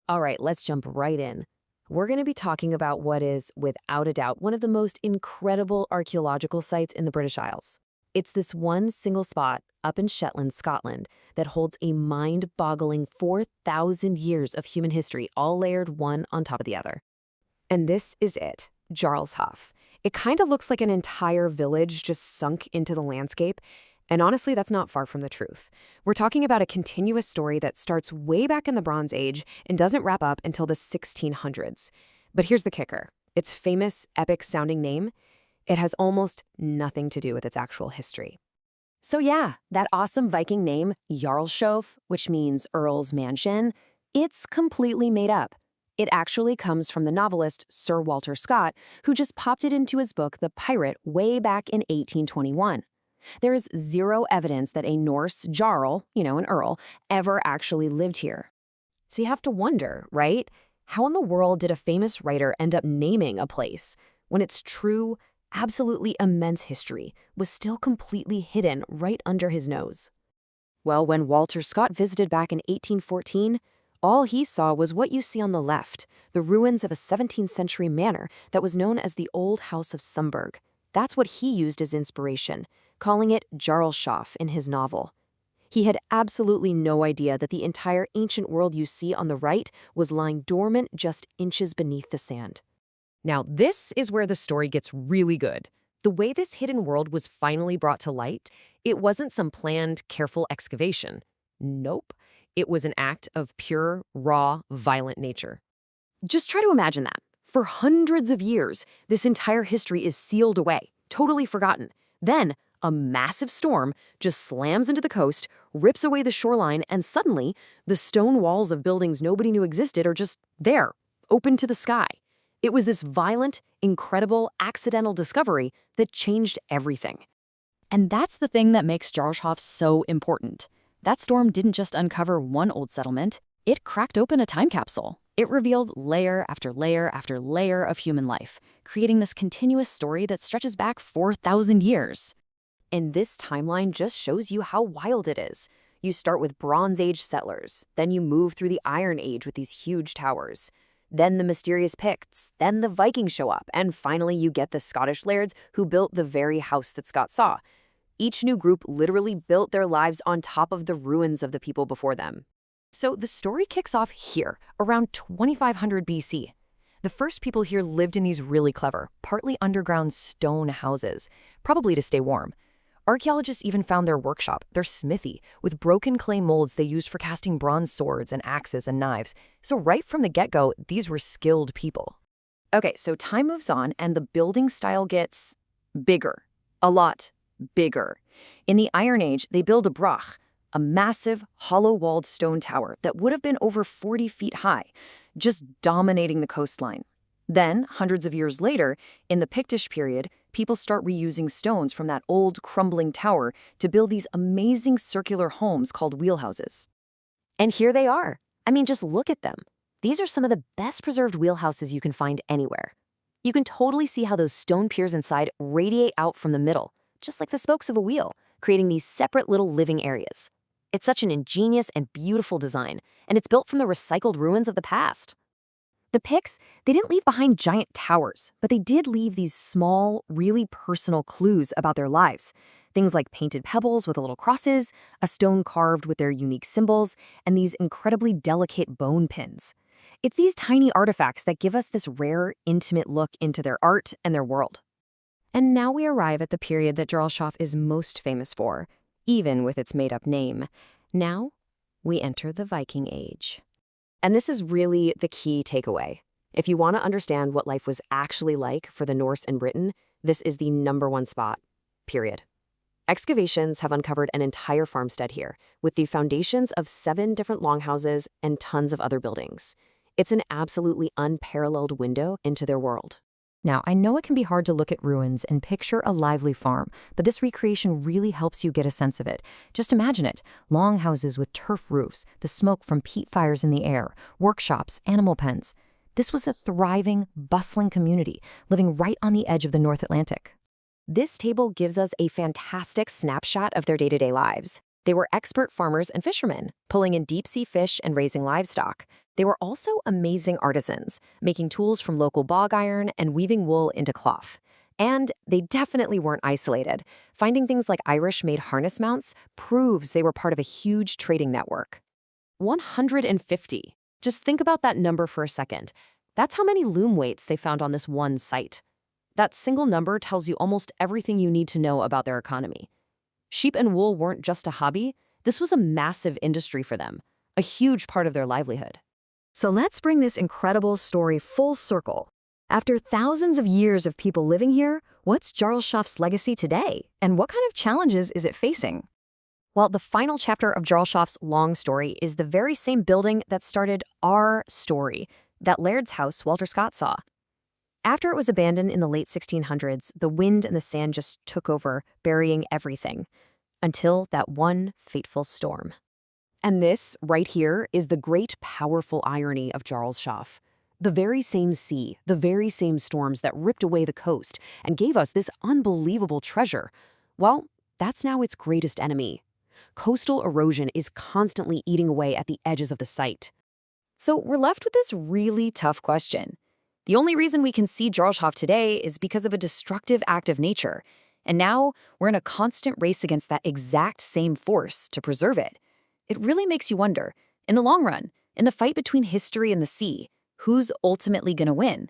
All right, let's jump right in. We're going to be talking about what is, without a doubt, one of the most incredible archaeological sites in the British Isles. It's this one single spot up in Shetland, Scotland, that holds a mind-boggling 4,000 years of human history, all layered one on top of the other. And this is it, Jarlshof. It kind of looks like an entire village just sunk into the landscape. And honestly, that's not far from the truth. We're talking about a continuous story that starts way back in the Bronze Age and doesn't wrap up until the 1600s. But here's the kicker. Its famous, epic-sounding name, it has almost nothing to do with its actual history. So yeah, that awesome Viking name, Jarlshof, which means Earl's Mansion, it's completely made up. It actually comes from the novelist Sir Walter Scott, who just popped it into his book The Pirate way back in 1821. There is zero evidence that a Norse jarl, an earl, ever actually lived here. So you have to wonder, right? How in the world did a famous writer end up naming a place when its true, absolutely immense history was still completely hidden right under his nose? Well, when Walter Scott visited back in 1814, all he saw was what you see on the left, the ruins of a 17th century manor that was known as the Old House of Sumburg. That's what he used as inspiration, calling it Jarlshof in his novel. He had absolutely no idea that the entire ancient world you see on the right was lying dormant just inches beneath the sand. Now, this is where the story gets really good. The way this hidden world was finally brought to light, it wasn't some planned, careful excavation. Nope. It was an act of pure, raw, violent nature. Just try to imagine that. For hundreds of years, this entire history is sealed away, totally forgotten. Then, a massive storm just slams into the coast, rips away the shoreline, and suddenly, the stone walls of buildings nobody knew existed are just there, open to the sky. It was this violent, incredible, accidental discovery that changed everything. And that's the thing that makes Jarlshof so important. That storm didn't just uncover one old settlement, it cracked open a time capsule. It revealed layer after layer after layer of human life, creating this continuous story that stretches back 4,000 years. And this timeline just shows you how wild it is. You start with Bronze Age settlers, then you move through the Iron Age with these huge towers. Then the mysterious Picts, then the Vikings show up, and finally you get the Scottish lairds who built the very house that Scott saw. Each new group literally built their lives on top of the ruins of the people before them. So the story kicks off here, around 2500 BC. The first people here lived in these really clever, partly underground stone houses, probably to stay warm. Archaeologists even found their workshop, their smithy, with broken clay molds they used for casting bronze swords and axes and knives. So right from the get-go, these were skilled people. Okay, so time moves on and the building style gets bigger. A lot bigger. In the Iron Age, they build a broch, a massive, hollow-walled stone tower that would have been over 40 feet high, just dominating the coastline. Then, hundreds of years later, in the Pictish period, people start reusing stones from that old, crumbling tower to build these amazing circular homes called wheelhouses. And here they are. I mean, just look at them. These are some of the best preserved wheelhouses you can find anywhere. You can totally see how those stone piers inside radiate out from the middle, just like the spokes of a wheel, creating these separate little living areas. It's such an ingenious and beautiful design, and it's built from the recycled ruins of the past. The Picts, they didn't leave behind giant towers, but they did leave these small, really personal clues about their lives. Things like painted pebbles with little crosses, a stone carved with their unique symbols, and these incredibly delicate bone pins. It's these tiny artifacts that give us this rare, intimate look into their art and their world. And now we arrive at the period that Jarlshof is most famous for, even with its made-up name. Now, we enter the Viking Age. And this is really the key takeaway. If you want to understand what life was actually like for the Norse and Britain, this is the #1 spot, period. Excavations have uncovered an entire farmstead here, with the foundations of 7 different longhouses and tons of other buildings. It's an absolutely unparalleled window into their world. Now, I know it can be hard to look at ruins and picture a lively farm, but this recreation really helps you get a sense of it. Just imagine it. Long houses with turf roofs, the smoke from peat fires in the air, workshops, animal pens. This was a thriving, bustling community living right on the edge of the North Atlantic. This table gives us a fantastic snapshot of their day-to-day lives. They were expert farmers and fishermen, pulling in deep-sea fish and raising livestock. They were also amazing artisans, making tools from local bog iron and weaving wool into cloth. And they definitely weren't isolated. Finding things like Irish-made harness mounts proves they were part of a huge trading network. 150. Just think about that number for a second. That's how many loom weights they found on this one site. That single number tells you almost everything you need to know about their economy. Sheep and wool weren't just a hobby. This was a massive industry for them, a huge part of their livelihood. So let's bring this incredible story full circle. After thousands of years of people living here, what's Jarlshof's legacy today? And what kind of challenges is it facing? Well, the final chapter of Jarlshof's long story is the very same building that started our story, that Laird's house Walter Scott saw. After it was abandoned in the late 1600s, the wind and the sand just took over, burying everything, until that one fateful storm. And this, right here, is the great, powerful irony of Jarlshof. The very same sea, the very same storms that ripped away the coast and gave us this unbelievable treasure. Well, that's now its greatest enemy. Coastal erosion is constantly eating away at the edges of the site. So we're left with this really tough question. The only reason we can see Jarlshof today is because of a destructive act of nature. And now we're in a constant race against that exact same force to preserve it. It really makes you wonder, in the long run, in the fight between history and the sea, who's ultimately going to win?